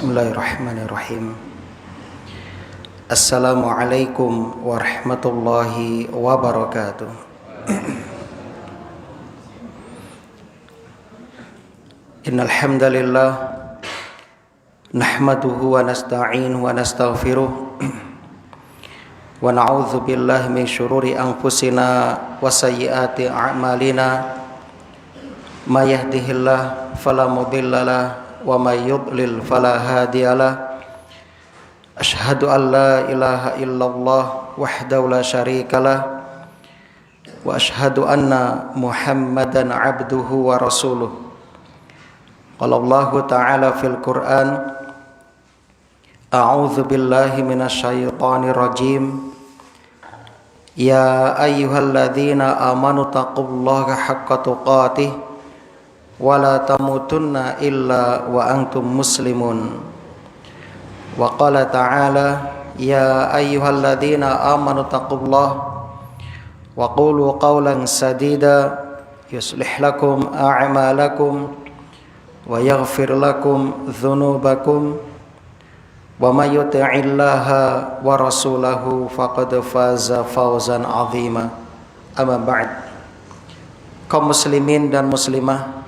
Bismillahirrahmanirrahim. Assalamualaikum warahmatullahi wabarakatuh. Innal hamdalillah nahmaduhu wa nasta'inuhu wa nastaghfiruh wa na'udzu billahi min syururi anfusina wa sayyiati a'malina. May yahdihillahu fala mudhillalah wa may yudlil fala hadiyalah. Asyhadu an la ilaha illallah wahdahu la syarikalah wa asyhadu anna Muhammadan abduhu wa rasuluh. Qala Allahu ta'ala fil Qur'an, a'udzu billahi minasyaitonir rajim. Ya ayyuhalladzina amanu taqullaha haqqa tuqatih wa la tamutunna illa wa antum muslimun. Wa qala ta'ala, ya ayyuhalladzina amanu taqullaha wa qulu qawlan sadida yuslih lakum a'malakum wa yaghfir lakum dhunubakum wa may yuti'illaha wa rasulahu faqad faza fawzan 'azima. Amma ba'd. Kaum muslimin dan muslimah,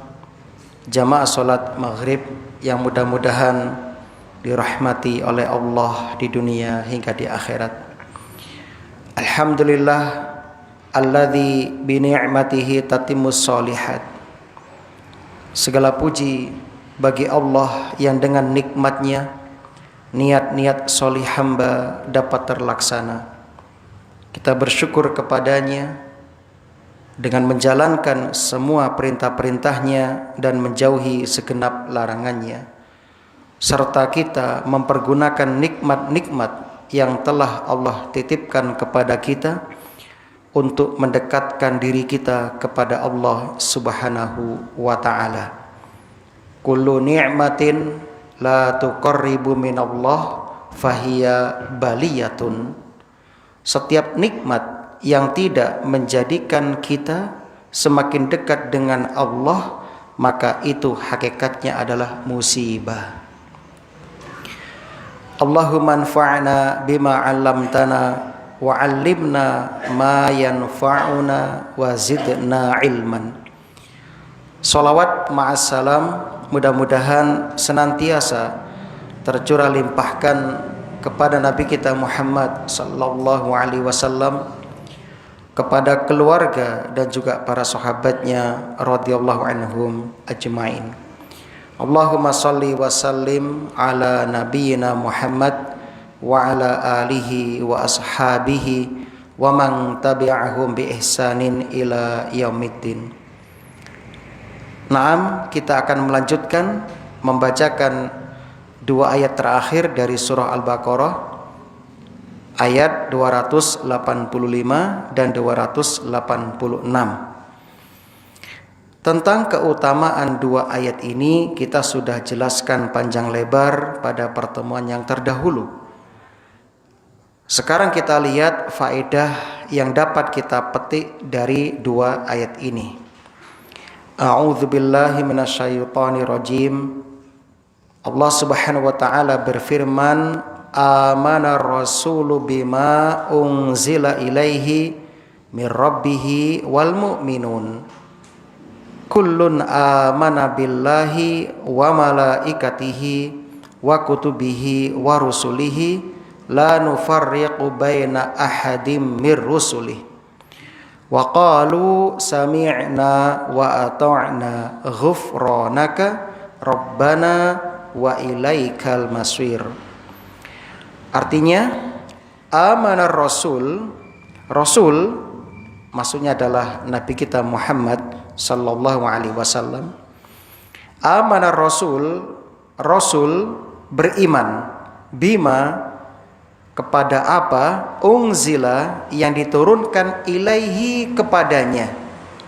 jamaah salat maghrib yang mudah-mudahan dirahmati oleh Allah di dunia hingga di akhirat. Alhamdulillah alladzi bi ni'matihi tatimmus sholihat. Segala puji bagi Allah yang dengan nikmatnya niat-niat solih hamba dapat terlaksana. Kita bersyukur kepadanya dengan menjalankan semua perintah-perintahnya dan menjauhi segenap larangannya, serta kita mempergunakan nikmat-nikmat yang telah Allah titipkan kepada kita untuk mendekatkan diri kita kepada Allah Subhanahu wa ta'ala. Kullu ni'matin la tuqarribu minallah fahiya baliyatun. Setiap nikmat yang tidak menjadikan kita semakin dekat dengan Allah, maka itu hakikatnya adalah musibah. Allahumma anfa'na bima 'allamtana wa 'allimna ma yanfa'una wa zidna ilman. Shalawat ma'assalam mudah-mudahan senantiasa tercurah limpahkan kepada Nabi kita Muhammad sallallahu alaihi wasallam, kepada keluarga dan juga para sahabatnya radhiyallahu anhum ajmain. Allahumma salli wa sallim ala nabiyyina Muhammad wa ala alihi wa ashabihi wa man tabi'ahum bi ihsanin ila yaumiddin. Naam, kita akan melanjutkan membacakan dua ayat terakhir dari surah Al-Baqarah, ayat 285 dan 286. Tentang keutamaan dua ayat ini kita sudah jelaskan panjang lebar pada pertemuan yang terdahulu. Sekarang kita lihat faedah yang dapat kita petik dari dua ayat ini. A'udzu billahi minasyaitonir rajim. Allah Subhanahu wa ta'ala berfirman, amana rasulu bima unzila ilaihi mir rabbihi wal mu'minun kullun amana billahi wa malaikatihi wa kutubihi wa rusulihi la nufarriqu baina ahadim mir rusulih wa qalu sami'na wa ata'na ghufranaka rabbana wa ilaikal masir. Artinya, amanar rasul, rasul maksudnya adalah Nabi kita Muhammad sallallahu alaihi wasallam. Amanar rasul, rasul beriman bima kepada apa unzila yang diturunkan ilaihi kepadanya,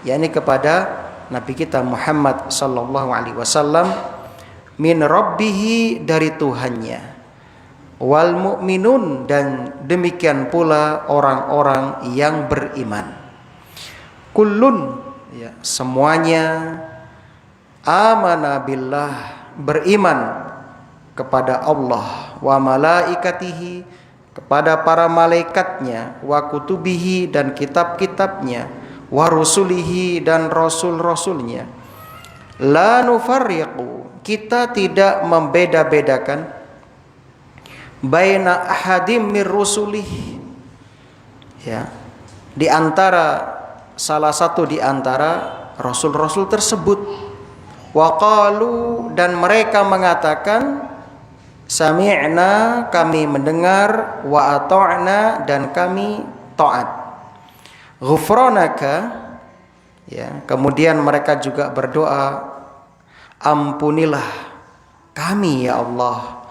yakni kepada Nabi kita Muhammad sallallahu alaihi wasallam, min rabbihi dari Tuhannya, wal mu'minun dan demikian pula orang-orang yang beriman. Kullun, ya, semuanya amana billah, beriman kepada Allah, wa malaikatihi, kepada para malaikatnya, wa kutubihi, dan kitab-kitabnya, wa rusulihi, dan rasul-rasulnya. La nufarriqu, kita tidak membeda-bedakan, baina ahadim mir rusulih, ya, di antara salah satu di antara rasul-rasul tersebut. Wa qalu, dan mereka mengatakan, sami'na, kami mendengar, wa ata'na, dan kami taat. Ghufranaka, ya, kemudian mereka juga berdoa, ampunilah kami ya Allah,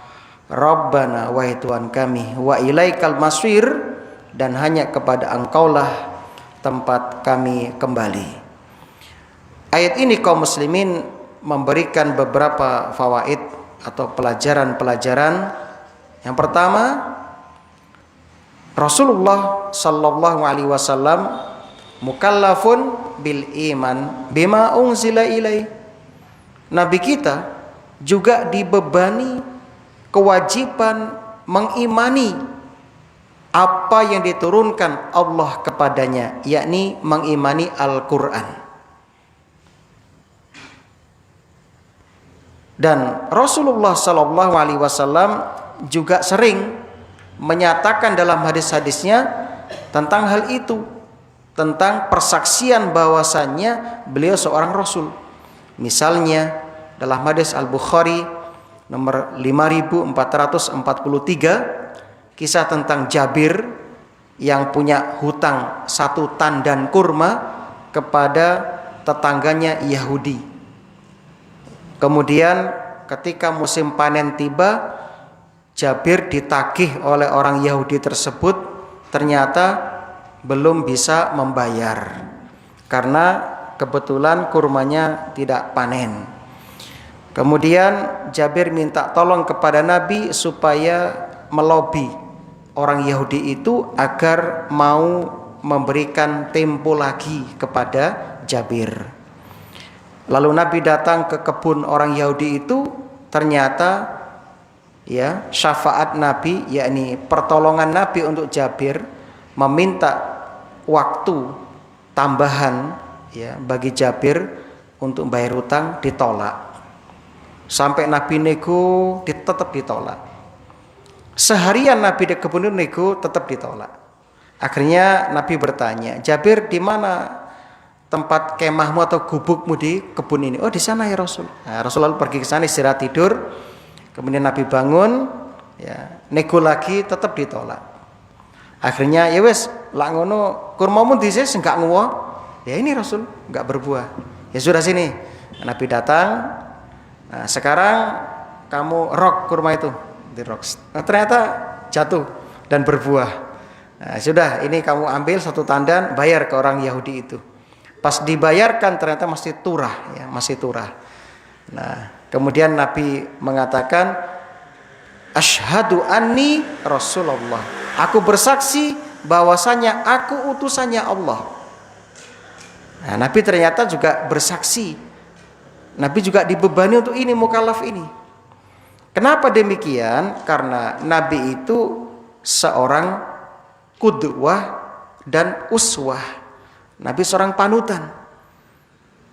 Rabbana, wahai Tuhan kami, wa ilaikal masir, dan hanya kepada Engkaulah tempat kami kembali. Ayat ini kaum muslimin memberikan beberapa fawaid atau pelajaran-pelajaran. Yang pertama, Rasulullah sallallahu alaihi wasallam mukallafun bil iman bima unzila ilai. Nabi kita juga dibebani kewajiban mengimani apa yang diturunkan Allah kepadanya, yakni mengimani Al-Quran. Dan Rasulullah sallallahu alaihi wasallam juga sering menyatakan dalam hadis-hadisnya tentang hal itu, tentang persaksian bahwasannya beliau seorang rasul. Misalnya dalam hadis Al-Bukhari nomor 5443, kisah tentang Jabir yang punya hutang 1 tandan kurma kepada tetangganya Yahudi. Kemudian ketika musim panen tiba, Jabir ditagih oleh orang Yahudi tersebut, ternyata belum bisa membayar karena kebetulan kurmanya tidak panen. Kemudian Jabir minta tolong kepada Nabi supaya melobi orang Yahudi itu agar mau memberikan tempo lagi kepada Jabir. Lalu Nabi datang ke kebun orang Yahudi itu, ternyata ya syafaat Nabi, yakni pertolongan Nabi untuk Jabir, meminta waktu tambahan ya bagi Jabir untuk bayar hutang, ditolak. Sampai Nabi nego, tetap ditolak. Seharian Nabi di kebun nego, tetap ditolak. Akhirnya Nabi bertanya, Jabir, di mana tempat kemahmu atau gubukmu di kebun ini? Oh, di sana ya Rasul. Nah, Rasulullah pergi ke sana istirahat tidur. Kemudian Nabi bangun, ya, nego lagi, tetap ditolak. Akhirnya ya wes, lak ngono kurmamu dises enggak nguwo. Ya ini Rasul enggak berbuah. Ya sudah sini. Nabi datang. Nah, sekarang kamu rok kurma itu, di rok. Nah, ternyata jatuh dan berbuah. Nah, sudah, ini kamu ambil 1 tandan, bayar ke orang Yahudi itu. Pas dibayarkan ternyata masih turah, ya, masih turah. Nah, kemudian Nabi mengatakan, Asyhadu anni Rasulullah. Aku bersaksi bahwasanya aku utusannya Allah. Nah, Nabi ternyata juga bersaksi. Nabi juga dibebani untuk ini, mukallaf ini. Kenapa demikian? Karena Nabi itu seorang qudwah dan uswah. Nabi seorang panutan.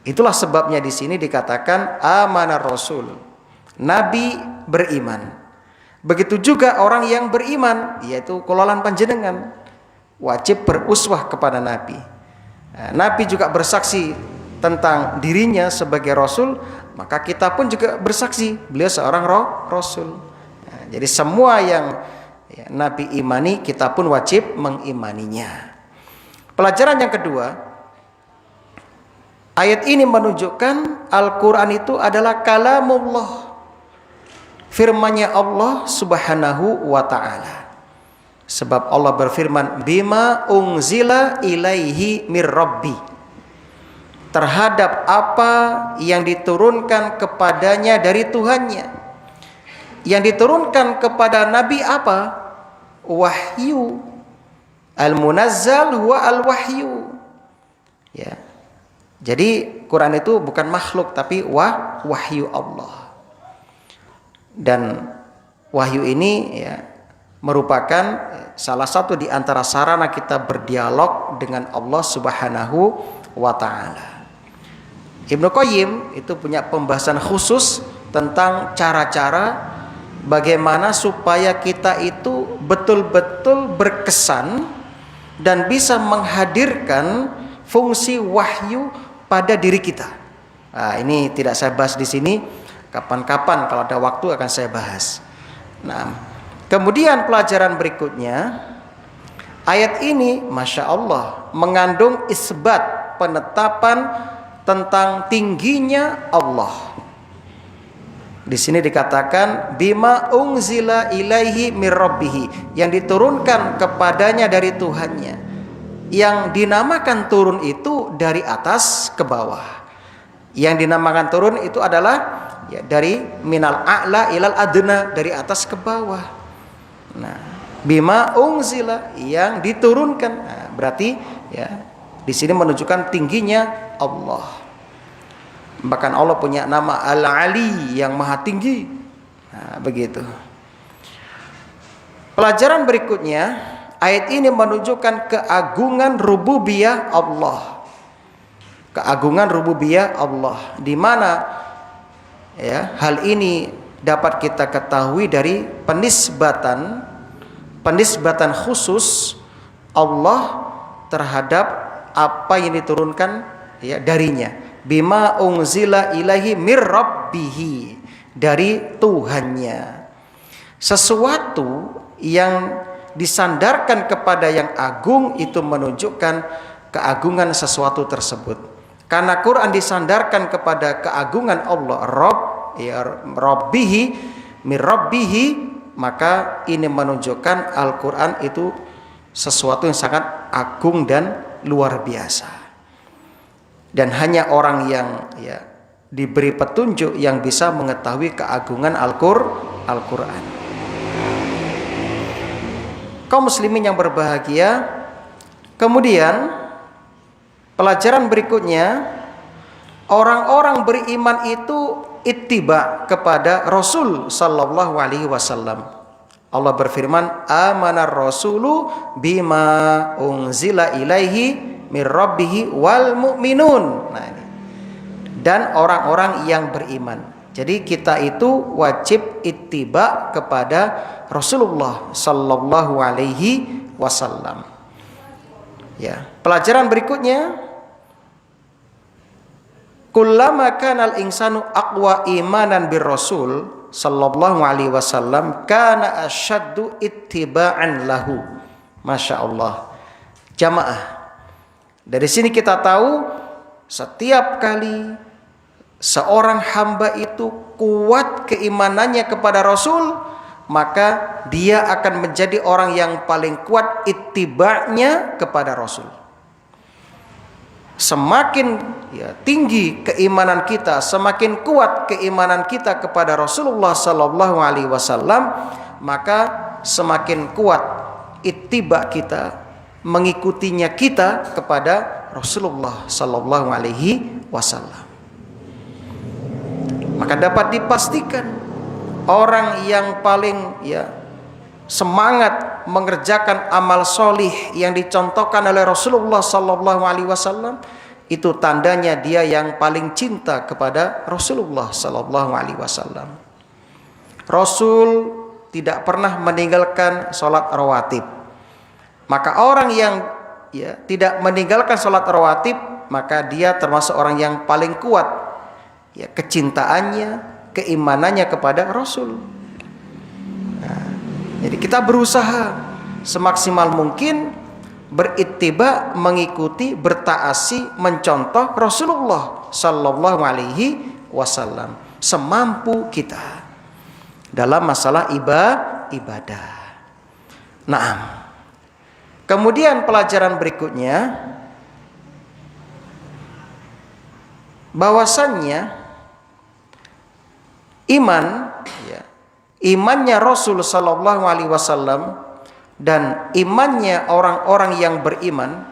Itulah sebabnya di sini dikatakan amanar Rasul. Nabi beriman. Begitu juga orang yang beriman, yaitu kulalan panjenengan, wajib beruswah kepada Nabi. Nah, Nabi juga bersaksi tentang dirinya sebagai Rasul, maka kita pun juga bersaksi beliau seorang Rasul. Nah, jadi semua yang ya, Nabi imani, kita pun wajib mengimaninya. Pelajaran yang kedua, ayat ini menunjukkan Al-Quran itu adalah kalamullah, firman-Nya Allah subhanahu wa ta'ala. Sebab Allah berfirman, bima unzila ilaihi mir rabbi, terhadap apa yang diturunkan kepadanya dari Tuhannya. Yang diturunkan kepada Nabi apa? Wahyu. Al-munazzal huwa al-wahyu. Ya. Jadi Quran itu bukan makhluk, tapi wahyu Allah. Dan wahyu ini ya merupakan salah satu di antara sarana kita berdialog dengan Allah Subhanahu wa taala. Ibnu Qayyim itu punya pembahasan khusus tentang cara-cara bagaimana supaya kita itu betul-betul berkesan dan bisa menghadirkan fungsi wahyu pada diri kita. Nah, ini tidak saya bahas di sini. Kapan-kapan kalau ada waktu akan saya bahas. Nah, kemudian pelajaran berikutnya, ayat ini Masya Allah mengandung isbat, penetapan tentang tingginya Allah. Di sini dikatakan bima unzila ilaihi mir rabbih, yang diturunkan kepadanya dari Tuhannya. Yang dinamakan turun itu dari atas ke bawah. Yang dinamakan turun itu adalah ya dari minal a'la ilal adna, dari atas ke bawah. Nah, bima unzila, yang diturunkan. Nah, berarti ya di sini menunjukkan tingginya Allah. Bahkan Allah punya nama Al-Ali, yang maha tinggi. Nah, begitu. Pelajaran berikutnya, ayat ini menunjukkan keagungan rububiyah Allah. Keagungan rububiyah Allah, di mana ya hal ini dapat kita ketahui dari penisbatan khusus Allah terhadap apa yang diturunkan ya darinya. Bima unzila ilaihi mir rabbih, dari Tuhannya. Sesuatu yang disandarkan kepada yang agung itu menunjukkan keagungan sesuatu tersebut. Karena Quran disandarkan kepada keagungan Allah, Rabb ya rabbih mir rabbih, maka ini menunjukkan Al-Quran itu sesuatu yang sangat agung dan luar biasa. Dan hanya orang yang ya diberi petunjuk yang bisa mengetahui keagungan Al-Quran. Kaum muslimin yang berbahagia, kemudian pelajaran berikutnya, orang-orang beriman itu ittiba kepada Rasul sallallahu alaihi wasallam. Allah berfirman, amanar rasulu bima unzila ilaihi mir rabbihi wal mu'minun. Nah, ini. Dan orang-orang yang beriman. Jadi kita itu wajib ittiba kepada Rasulullah sallallahu alaihi wasallam. Ya, pelajaran berikutnya, kullama kanal insanu aqwa imanan bir rasul sallallahu alaihi wasallam kana asyaddu ittiba'an lahu. Masya Allah. Jamaah, dari sini kita tahu setiap kali seorang hamba itu kuat keimanannya kepada Rasul, maka dia akan menjadi orang yang paling kuat ittiba'nya kepada Rasul. Semakin ya, tinggi keimanan kita, semakin kuat keimanan kita kepada Rasulullah sallallahu alaihi wasallam, maka semakin kuat ittiba kita, mengikutinya kita kepada Rasulullah sallallahu alaihi wasallam. Maka dapat dipastikan orang yang paling ya semangat mengerjakan amal solih yang dicontohkan oleh Rasulullah sallallahu alaihi wasallam, itu tandanya dia yang paling cinta kepada Rasulullah sallallahu alaihi wasallam. Rasul tidak pernah meninggalkan sholat rawatib. Maka orang yang ya tidak meninggalkan sholat rawatib, maka dia termasuk orang yang paling kuat ya kecintaannya, keimanannya kepada Rasul. Nah, jadi kita berusaha semaksimal mungkin berittiba, mengikuti, bertaasi, mencontoh Rasulullah sallallahu alaihi wasallam semampu kita dalam masalah ibadah. Naam. Kemudian pelajaran berikutnya, bahwasannya iman ya, imannya Rasul sallallahu alaihi wasallam dan imannya orang-orang yang beriman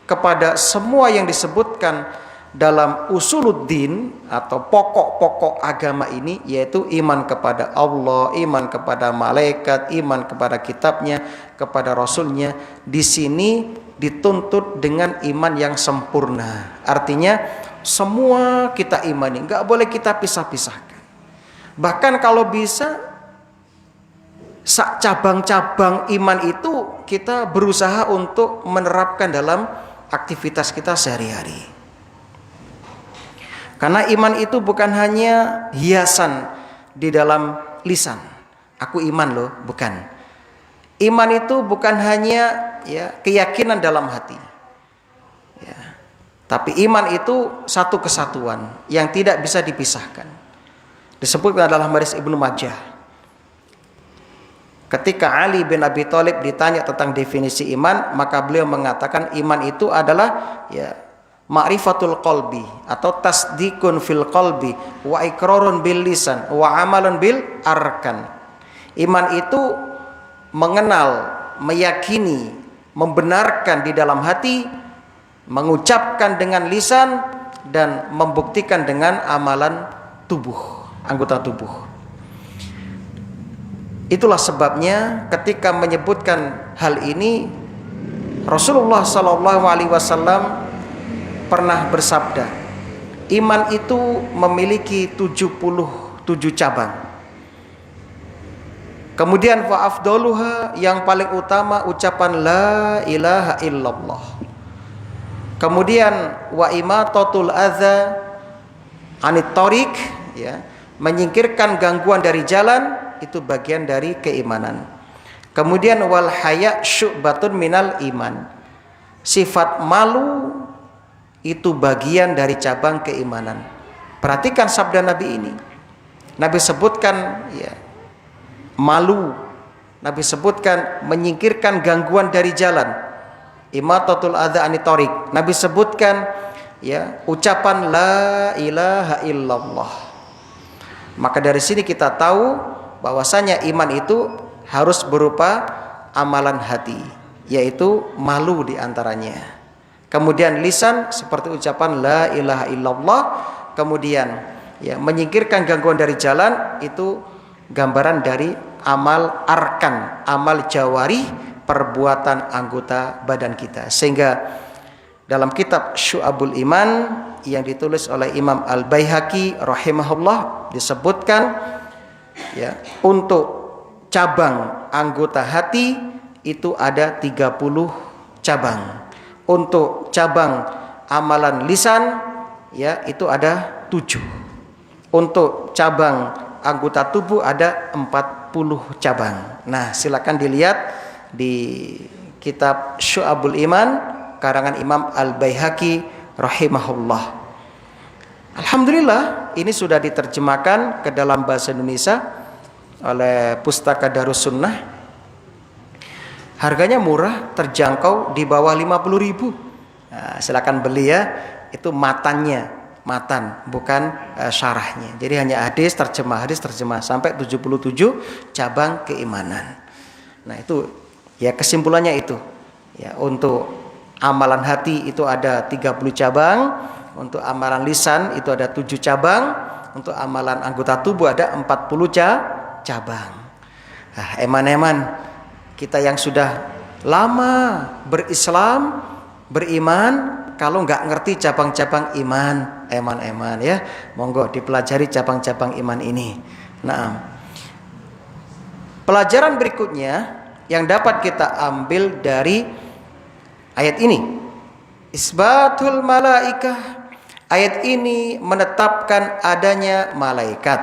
kepada semua yang disebutkan dalam usuluddin atau pokok-pokok agama ini, yaitu iman kepada Allah, iman kepada malaikat, iman kepada kitabnya, kepada rasulnya. Di sini dituntut dengan iman yang sempurna. Artinya semua kita imani, nggak boleh kita pisah-pisahkan. Bahkan kalau bisa cabang-cabang iman itu kita berusaha untuk menerapkan dalam aktivitas kita sehari-hari. Karena iman itu bukan hanya hiasan di dalam lisan. Aku iman loh, bukan. Iman itu bukan hanya keyakinan dalam hati. Ya. Tapi iman itu satu kesatuan yang tidak bisa dipisahkan. Disebutkan dalam hadis Ibnu Majah. Ketika Ali bin Abi Thalib ditanya tentang definisi iman, maka beliau mengatakan iman itu adalah ma'rifatul qalbi atau tasdikun fil qalbi wa iqrarun bil lisan wa amalun bil arkan. Iman itu mengenal, meyakini, membenarkan di dalam hati, mengucapkan dengan lisan, dan membuktikan dengan amalan tubuh, anggota tubuh. Itulah sebabnya ketika menyebutkan hal ini, Rasulullah SAW pernah bersabda, iman itu memiliki 77 cabang. Kemudian wa afdaluha, yang paling utama ucapan la ilaha illallah. Kemudian wa imatatul adza anit thariq, menyingkirkan gangguan dari jalan, itu bagian dari keimanan. Kemudian wal haya syu'batun minal iman. Sifat malu itu bagian dari cabang keimanan. Perhatikan sabda Nabi ini. Nabi sebutkan malu. Nabi sebutkan menyingkirkan gangguan dari jalan. Imatatul adza anit thariq. Nabi sebutkan ucapan la ilaha illallah. Maka dari sini kita tahu bahwasanya iman itu harus berupa amalan hati, yaitu malu diantaranya. Kemudian lisan seperti ucapan la ilaha illallah. Kemudian menyingkirkan gangguan dari jalan, itu gambaran dari amal arkan, amal jawari, perbuatan anggota badan kita. Sehingga dalam kitab Syu'abul Iman yang ditulis oleh Imam Al-Baihaqi rahimahullah disebutkan untuk cabang anggota hati itu ada 30 cabang. Untuk cabang amalan lisan itu ada 7. Untuk cabang anggota tubuh ada 40 cabang. Nah, silakan dilihat di kitab Syu'abul Iman karangan Imam Al-Baihaqi rahimahullah. Alhamdulillah, ini sudah diterjemahkan ke dalam bahasa Indonesia oleh Pustaka Darus Sunnah. Harganya murah, terjangkau, di bawah 50.000. Nah, silakan beli itu matannya, matan, bukan syarahnya. Jadi hanya hadis terjemah sampai 77 cabang keimanan. Nah, itu kesimpulannya itu. Untuk amalan hati itu ada 30 cabang. Untuk amalan lisan itu ada 7 cabang. Untuk amalan anggota tubuh ada 40 cabang. Nah, eman-eman kita yang sudah lama berislam, beriman, kalau nggak ngerti cabang-cabang iman, eman-eman monggo dipelajari cabang-cabang iman ini. Nah, pelajaran berikutnya yang dapat kita ambil dari ayat ini, isbatul malaikah. Ayat ini menetapkan adanya malaikat.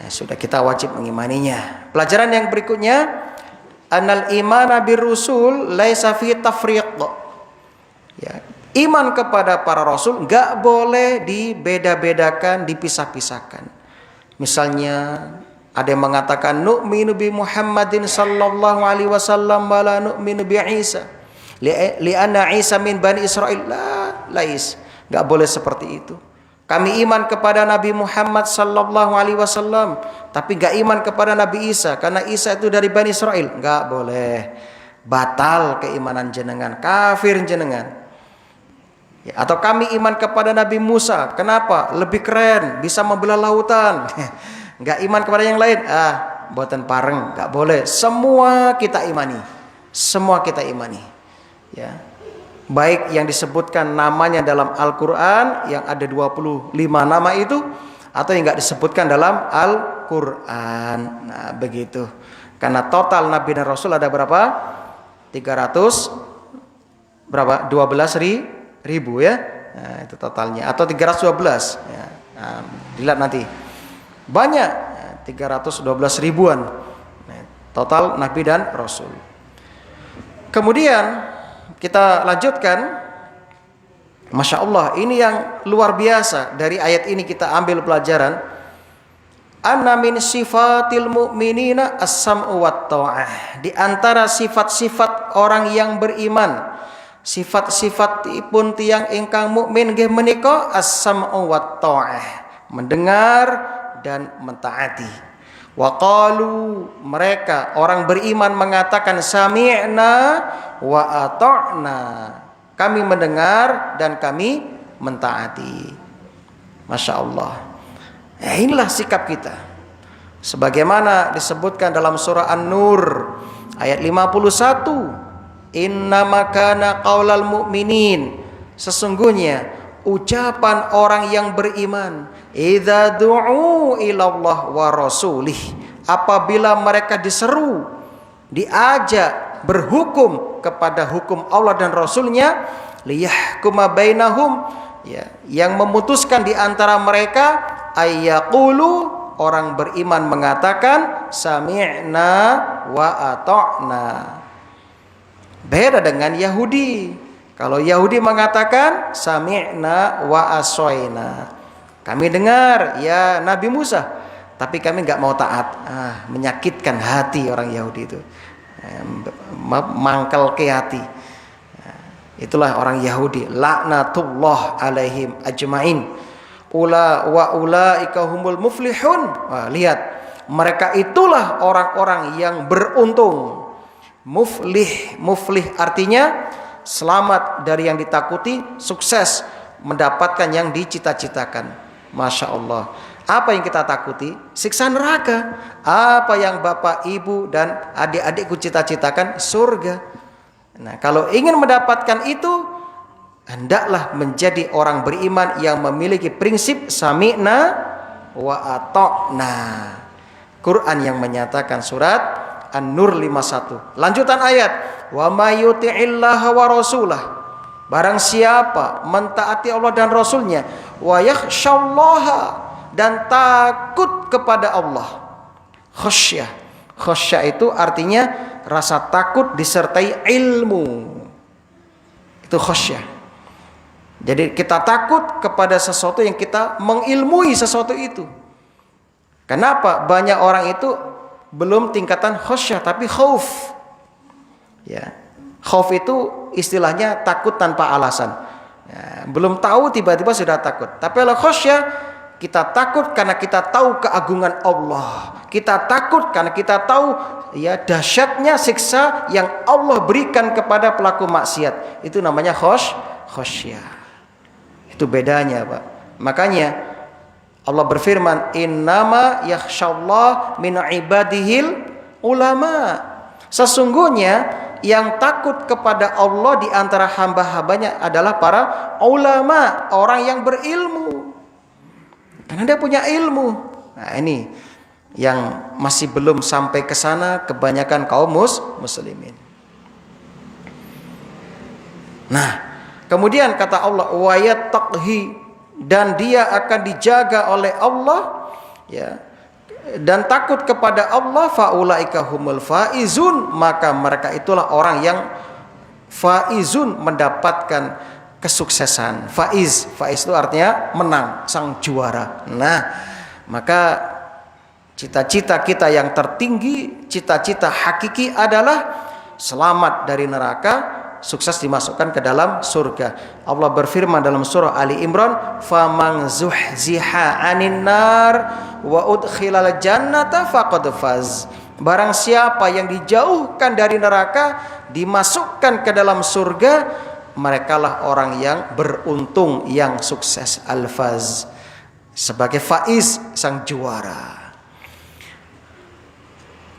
Nah, sudah kita wajib mengimaninya. Pelajaran yang berikutnya, anal imana birrusul laisa fi tafriq. Iman kepada para rasul enggak boleh dibeda-bedakan, dipisah-pisahkan. Misalnya ada yang mengatakan nu'minu bi Muhammadin sallallahu alaihi wasallam wa la nu'minu bi Isa. Li'anna Isa min bani Israil. Lais. Enggak boleh seperti itu. Kami iman kepada Nabi Muhammad sallallahu alaihi wasallam, tapi enggak iman kepada Nabi Isa karena Isa itu dari Bani Israel. Enggak boleh. Batal keimanan jenengan, kafir jenengan. Ya, atau kami iman kepada Nabi Musa. Kenapa? Lebih keren, bisa membelah lautan. Nggak iman kepada yang lain. Buatan pareng, nggak boleh. Semua kita imani. Semua kita imani. Ya. Baik yang disebutkan namanya dalam Al-Quran, yang ada 25 nama itu, atau yang nggak disebutkan dalam Al-Quran. Nah, begitu. Karena total Nabi dan Rasul ada berapa? 300 berapa? 12.000 ya. Nah, itu totalnya, atau 312 ya. Nah, dilihat nanti. Banyak, 312 ribuan. Nah, total Nabi dan Rasul. Kemudian kita lanjutkan. Masya Allah, ini yang luar biasa. Dari ayat ini kita ambil pelajaran. Anna min sifatil mu'minina as-sam'u wat ta'ah. Di antara sifat-sifat orang yang beriman, sifat-sifat pun tiang ingkang mukmin nggih menika as-sam'u wat ta'ah, mendengar dan mentaati. Wa qalu, mereka orang beriman mengatakan sami'na wa ata'na, kami mendengar dan kami mentaati. Masya Allah. Inilah sikap kita. Sebagaimana disebutkan dalam surah An-Nur ayat 51. Innama kana qaulal mu'minin, sesungguhnya ucapan orang yang beriman, idza du'u ilallah wa rasulih, apabila mereka diseru, diajak berhukum kepada hukum Allah dan Rasulnya, liyahkuma bainahum, ya, yang memutuskan di antara mereka, ayyaqulu, orang beriman mengatakan sami'na wa ata'na. Beda dengan Yahudi. Kalau Yahudi mengatakan sami'na wa asoina, kami dengar ya Nabi Musa, tapi kami nggak mau taat. Menyakitkan hati orang Yahudi itu, mangkel ke hati. Itulah orang Yahudi, laknatullah alaihim ajmain. Ulaika humul muflihun. Lihat, mereka itulah orang-orang yang beruntung. Muflih artinya selamat dari yang ditakuti, sukses mendapatkan yang dicita-citakan. Masya Allah. Apa yang kita takuti? Siksa neraka. Apa yang bapak, ibu dan adik-adikku cita-citakan? Surga. Nah, kalau ingin mendapatkan itu, hendaklah menjadi orang beriman yang memiliki prinsip sami'na wa ata'na. Quran yang menyatakan, surat An-Nur 51. Lanjutan ayat, wa may yuti'illaha wa rasulah, barang siapa mentaati Allah dan Rasulnya, wa yakhsyallaha, dan takut kepada Allah. Khasyah itu artinya rasa takut disertai ilmu. Itu khasyah. Jadi kita takut kepada sesuatu yang kita mengilmui sesuatu itu. Kenapa? Banyak orang itu belum tingkatan khasyah, tapi khauf. Ya, khauf itu istilahnya takut tanpa alasan. Ya, belum tahu tiba-tiba sudah takut. Tapi kalau khasyah, kita takut karena kita tahu keagungan Allah. Kita takut karena kita tahu ya dahsyatnya siksa yang Allah berikan kepada pelaku maksiat. Itu namanya khasyah. Itu bedanya, Pak. Makanya Allah berfirman, innama yakhsyallah min ibadihil ulama. Sesungguhnya yang takut kepada Allah di antara hamba-hambanya adalah para ulama, orang yang berilmu. Karena dia punya ilmu. Nah, ini yang masih belum sampai ke sana kebanyakan kaum muslimin. Nah, kemudian kata Allah, wa yattaqhi, dan dia akan dijaga oleh Allah, ya, dan takut kepada Allah, faulaika humul faizun, maka mereka itulah orang yang faizun, mendapatkan kesuksesan. Faiz itu artinya menang, sang juara. Nah, maka cita-cita kita yang tertinggi, cita-cita hakiki adalah selamat dari neraka, sukses dimasukkan ke dalam surga. Allah berfirman dalam surah Ali Imran, faman zuhziha 'anil nar wa udkhilal jannata faqad faz. Barang siapa yang dijauhkan dari neraka, dimasukkan ke dalam surga, merekalah orang yang beruntung, yang sukses. Al-faz, sebagai faiz, sang juara.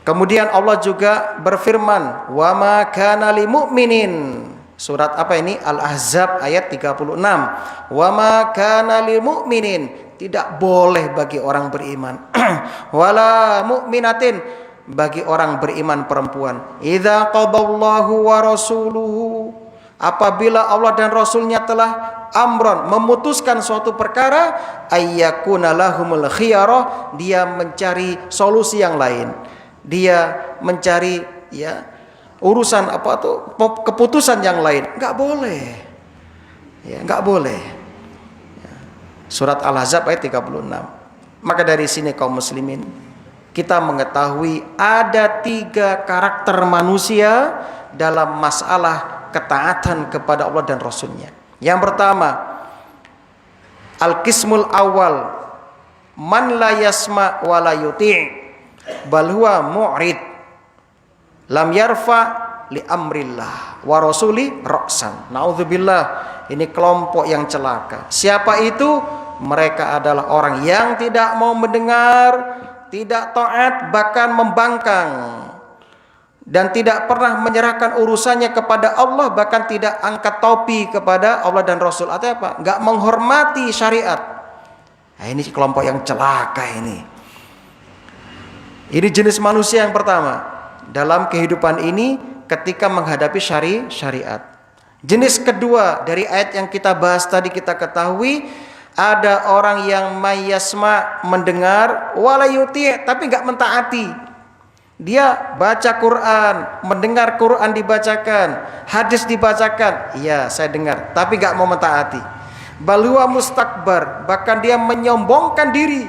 Kemudian Allah juga berfirman, wa ma kana lil mu'minin. Surat apa ini? Al-Ahzab ayat 36. Wa ma kana lil mu'minin, tidak boleh bagi orang beriman. Wala mu'minatin, bagi orang beriman perempuan. Idza qadallahu wa rasuluhu, apabila Allah dan Rasulnya telah amron, memutuskan suatu perkara, ayyakuna lahumul khiyarah, dia mencari solusi yang lain. Dia mencari urusan keputusan yang lain. Enggak boleh. Enggak boleh. Surat Al-Ahzab ayat 36. Maka dari sini kaum muslimin, kita mengetahui ada 3 karakter manusia dalam masalah ketaatan kepada Allah dan Rasulnya. Yang pertama, al-qismul awal, man la yasma wa la yuti' bal huwa mu'rid lam yarfa li amrillah wa rasuli ra'san. Naudzubillah, ini kelompok yang celaka. Siapa itu? Mereka adalah orang yang tidak mau mendengar, tidak taat, bahkan membangkang, dan tidak pernah menyerahkan urusannya kepada Allah, bahkan tidak angkat topi kepada Allah dan Rasul. Atau apa? Enggak menghormati syariat. Nah, ini kelompok yang celaka ini. Ini jenis manusia yang pertama dalam kehidupan ini ketika menghadapi syariat. Jenis kedua dari ayat yang kita bahas tadi, kita ketahui ada orang yang mayasma, mendengar, wala yuti', tapi enggak mentaati. Dia baca Quran, mendengar Quran dibacakan, hadis dibacakan, iya saya dengar, tapi enggak mau mentaati. Balwa mustakbar, bahkan dia menyombongkan diri,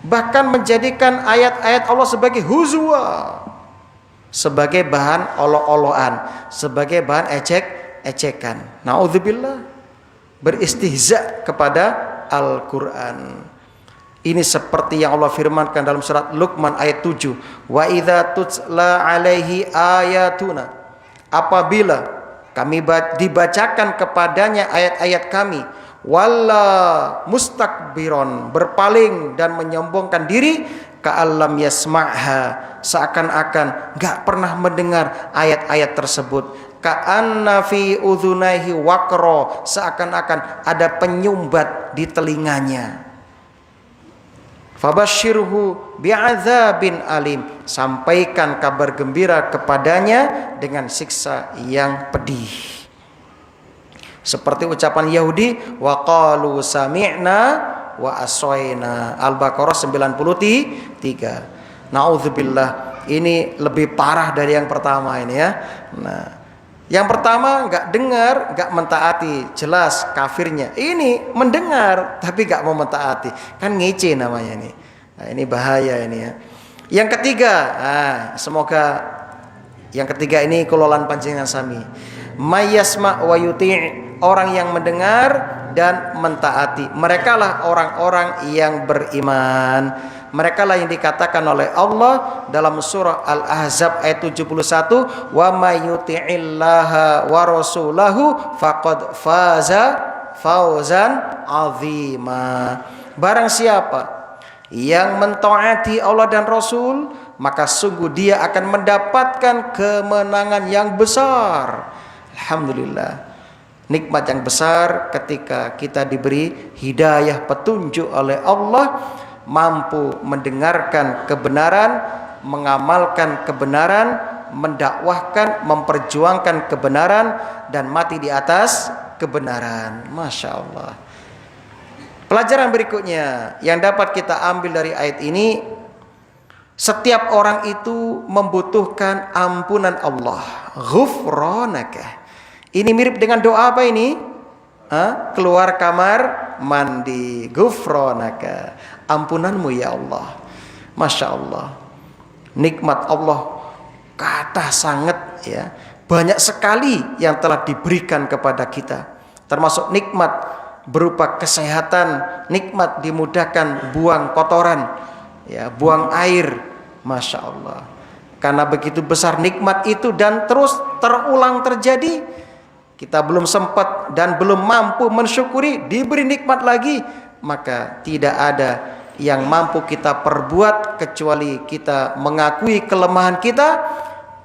bahkan menjadikan ayat-ayat Allah sebagai huzwa, sebagai bahan olok-olokan, sebagai bahan ejek-ejekan. Naudzubillah, beristihza kepada Al-Quran. Ini seperti yang Allah firmankan dalam surat Luqman ayat 7. Wa idza tutla alaihi ayatuna, apabila kami dibacakan kepadanya ayat-ayat kami, walla mustakbiron, berpaling dan menyombongkan diri, ka'allam yasma'ha, seakan-akan enggak pernah mendengar ayat-ayat tersebut. Ka'anna fi udhunaihi waqra, seakan-akan ada penyumbat di telinganya. Fabashshirhu bi'adzabin alim, sampaikan kabar gembira kepadanya dengan siksa yang pedih. Seperti ucapan Yahudi, wa qalu sami'na wa asoina. Al-Baqarah 93. Nauzubillah, ini lebih parah dari yang pertama ini ya. Nah, yang pertama enggak dengar, enggak mentaati, jelas kafirnya. Ini mendengar tapi enggak mau mentaati, kan ngece namanya ini. Nah, ini bahaya ini ya. Yang ketiga, semoga yang ketiga ini kulolan panjenengan sami. Mayyasma wa yuti', orang yang mendengar dan mentaati. Mereka lah orang-orang yang beriman. Mereka lah yang dikatakan oleh Allah dalam surah Al-Ahzab ayat 71, wa may yuti'illaha wa rasulahu faqad faza fawzan 'azima. Barang siapa yang mentaati Allah dan Rasul, maka sungguh dia akan mendapatkan kemenangan yang besar. Alhamdulillah, nikmat yang besar ketika kita diberi hidayah, petunjuk oleh Allah, mampu mendengarkan kebenaran, mengamalkan kebenaran, mendakwahkan, memperjuangkan kebenaran, dan mati di atas kebenaran. Masya Allah. Pelajaran berikutnya yang dapat kita ambil dari ayat ini, setiap orang itu membutuhkan ampunan Allah. Ghufranaka. Ini mirip dengan doa apa ini? Keluar kamar mandi. Ghufranaka, ampunanmu ya Allah. Masya Allah, nikmat Allah kata sangat ya, banyak sekali yang telah diberikan kepada kita, termasuk nikmat berupa kesehatan, nikmat dimudahkan buang kotoran, ya, buang air. Masya Allah, karena begitu besar nikmat itu dan terus terulang terjadi, kita belum sempat dan belum mampu mensyukuri, diberi nikmat lagi, maka tidak ada yang mampu kita perbuat kecuali kita mengakui kelemahan kita.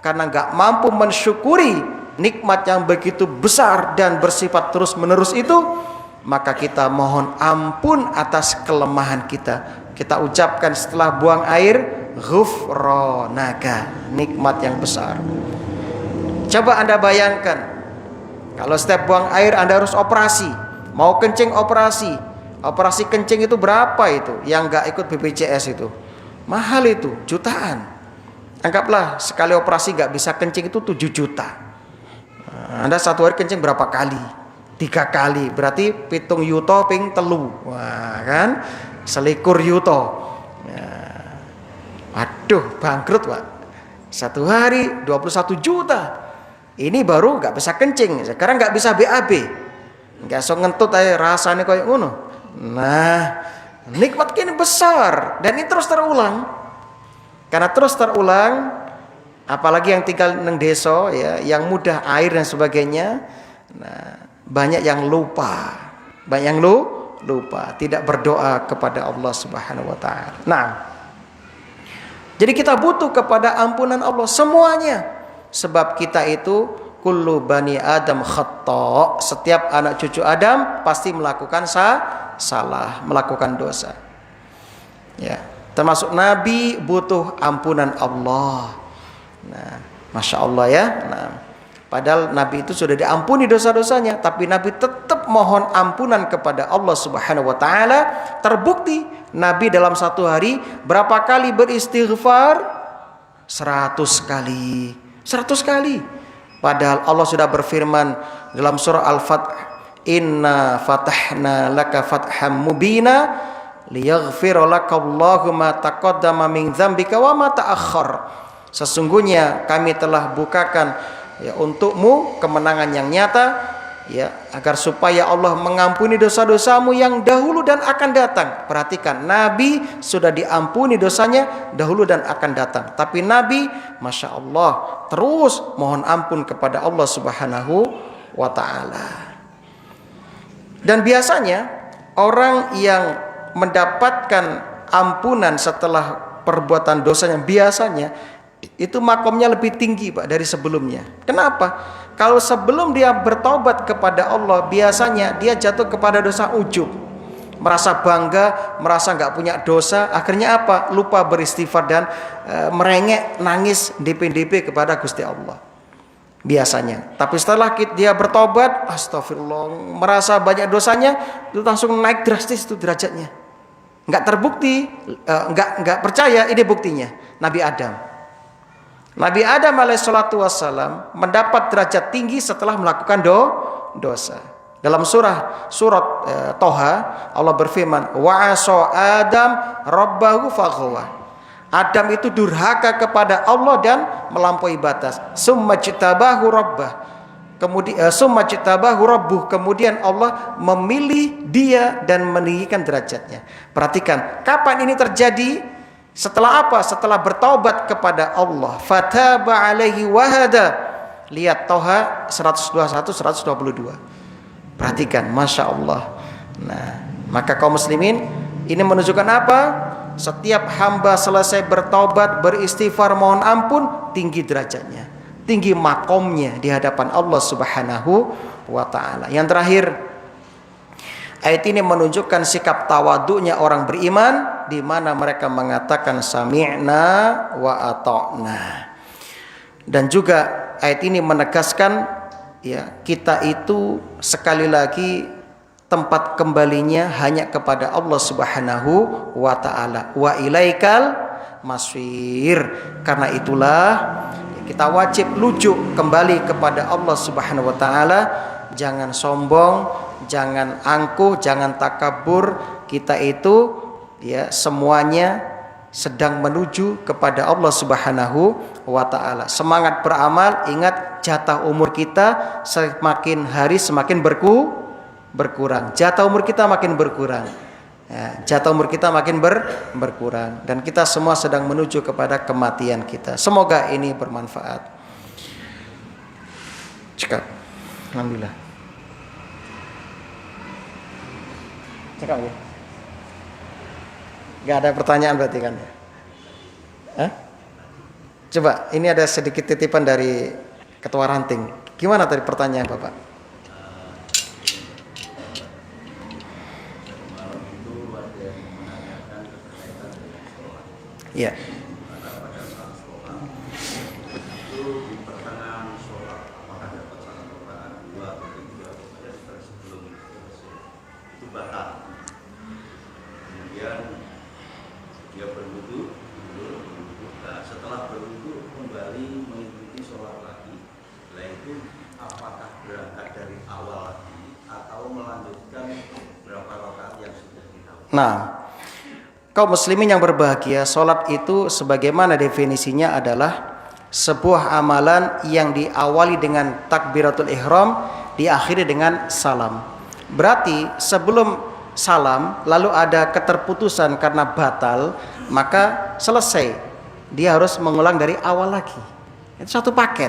Karena nggak mampu mensyukuri nikmat yang begitu besar dan bersifat terus menerus itu, maka kita mohon ampun atas kelemahan kita. Kita ucapkan setelah buang air, ghufranaka, nikmat yang besar. Coba Anda bayangkan, kalau setiap buang air Anda harus operasi, mau kencing operasi kencing itu berapa itu? Yang nggak ikut BPJS itu mahal, itu jutaan. Anggaplah sekali operasi nggak bisa kencing itu 7 juta. Anda satu hari kencing berapa kali? 3 kali, berarti 7 yuto ping telu. Wah kan, selikur yuto. Aduh, bangkrut Pak. Satu hari 21 juta. Ini baru nggak bisa kencing, sekarang nggak bisa BAB, nggak so ngentut aja rasanya kayak ngono. Nah, nikmat ini besar dan ini terus terulang. Karena terus terulang, apalagi yang tinggal neng deso ya, yang mudah air dan sebagainya. Nah, banyak yang lupa, tidak berdoa kepada Allah Subhanahu wa taala. Nah, jadi kita butuh kepada ampunan Allah semuanya. Sebab kita itu kullu bani Adam khata'. Setiap anak cucu Adam pasti melakukan salah, melakukan dosa. Ya, termasuk Nabi butuh ampunan Allah. Nah, Masya Allah ya. Nah, padahal Nabi itu sudah diampuni dosa-dosanya, tapi Nabi tetap mohon ampunan kepada Allah Subhanahu wa taala. Terbukti Nabi dalam satu hari berapa kali beristighfar? 100 kali. 100 kali. Padahal Allah sudah berfirman dalam surah Al-Fath, "Inna fatahna laka fatham mubina liyaghfira lakallahu ma taqaddama min dzambika wa ma ta'akhkhar." Sesungguhnya kami telah bukakan ya untukmu kemenangan yang nyata, ya, agar supaya Allah mengampuni dosa-dosamu yang dahulu dan akan datang. Perhatikan, Nabi sudah diampuni dosanya dahulu dan akan datang, tapi Nabi Masya Allah terus mohon ampun kepada Allah Subhanahu wa ta'ala. Dan biasanya orang yang mendapatkan ampunan setelah perbuatan dosanya biasanya itu makomnya lebih tinggi Pak dari sebelumnya. Kenapa? Kalau sebelum dia bertobat kepada Allah, biasanya dia jatuh kepada dosa ujub, merasa bangga, merasa nggak punya dosa. Akhirnya apa? Lupa beristighfar dan merengek, nangis, DP kepada Gusti Allah. Biasanya. Tapi setelah dia bertobat, astagfirullah, merasa banyak dosanya, itu langsung naik drastis itu derajatnya. Nggak terbukti, nggak percaya. Ini buktinya. Nabi Adam alaihissalatu wassalam mendapat derajat tinggi setelah melakukan dosa. Dalam surat Toha, Allah berfirman, wa asa Adam rabbahu faghawa. Adam itu durhaka kepada Allah dan melampaui batas. Summa jtabahu rabbah. Kemudian Allah memilih dia dan meninggikan derajatnya. Perhatikan, kapan ini terjadi? Setelah apa? Setelah bertaubat kepada Allah. Fataba alaihi wahada. Lihat Toha 121 122. Perhatikan, Masya Allah. Nah, maka kaum muslimin, ini menunjukkan apa? Setiap hamba selesai bertaubat, beristighfar, mohon ampun, tinggi derajatnya, tinggi makomnya di hadapan Allah Subhanahu wa ta'ala. Yang terakhir, ayat ini menunjukkan sikap tawadhu'nya orang beriman, di mana mereka mengatakan sami'na wa ata'na. Dan juga ayat ini menegaskan ya, kita itu sekali lagi tempat kembalinya hanya kepada Allah Subhanahu wa ta'ala. Wa ilaikal masir. Karena itulah kita wajib lujuk kembali kepada Allah Subhanahu wa ta'ala. Jangan sombong, jangan angkuh, jangan takabur. Kita itu ya semuanya sedang menuju kepada Allah Subhanahu wa ta'ala. Semangat beramal, ingat jatah umur kita semakin hari semakin berkurang. Jatah umur kita makin berkurang. Ya, jatah umur kita makin berkurang. Dan kita semua sedang menuju kepada kematian kita. Semoga ini bermanfaat. Cekap. Alhamdulillah. Cakap ya. Gak ada pertanyaan berarti kan? Hah? Coba, ini ada sedikit titipan dari Ketua Ranting. Gimana tadi pertanyaan Bapak? Iya. Dia berwudu dulu, nah, setelah berwudu kembali mengikuti sholat lagi. Setelah itu apakah berangkat dari awal lagi atau melanjutkan berapa rakaat yang sudah dilakukan? Nah, kaum muslimin yang berbahagia, sholat itu sebagaimana definisinya adalah sebuah amalan yang diawali dengan takbiratul ihram, diakhiri dengan salam. Berarti sebelum salam lalu ada keterputusan karena batal, maka selesai, dia harus mengulang dari awal lagi. Itu satu paket,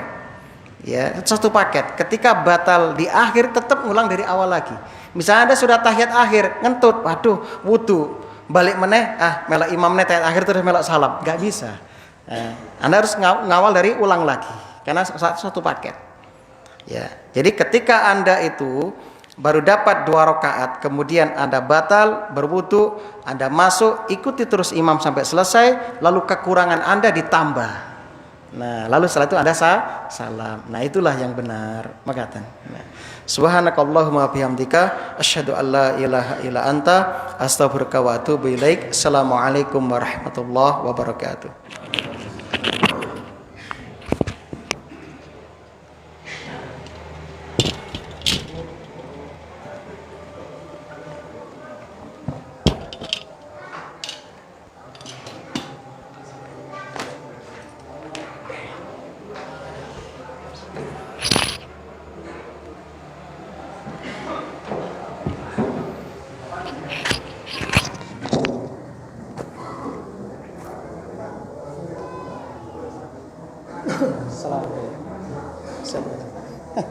ya, itu satu paket. Ketika batal di akhir tetap ngulang dari awal lagi. Misalnya Anda sudah tahiyat akhir ngentut, waduh, wudu, balik meneh, melok imam meneh tahiyat akhir terus melok salam, nggak bisa. Anda harus ngawal dari ulang lagi karena satu paket, ya. Jadi ketika Anda itu baru dapat 2 rakaat, kemudian Anda batal, berwudu, Anda masuk, ikuti terus imam sampai selesai, lalu kekurangan Anda ditambah. Nah, lalu setelah itu Anda salam. Nah, itulah yang benar. Makatan. Nah, subhanakallahumma bihamdika asyhadu an la ilaha illa anta astaghfiruka wa atubu ilaik. Assalamualaikum warahmatullahi wabarakatuh.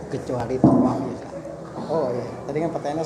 Kecuali tawaf ya. Oh iya, tadi kan pertanyaannya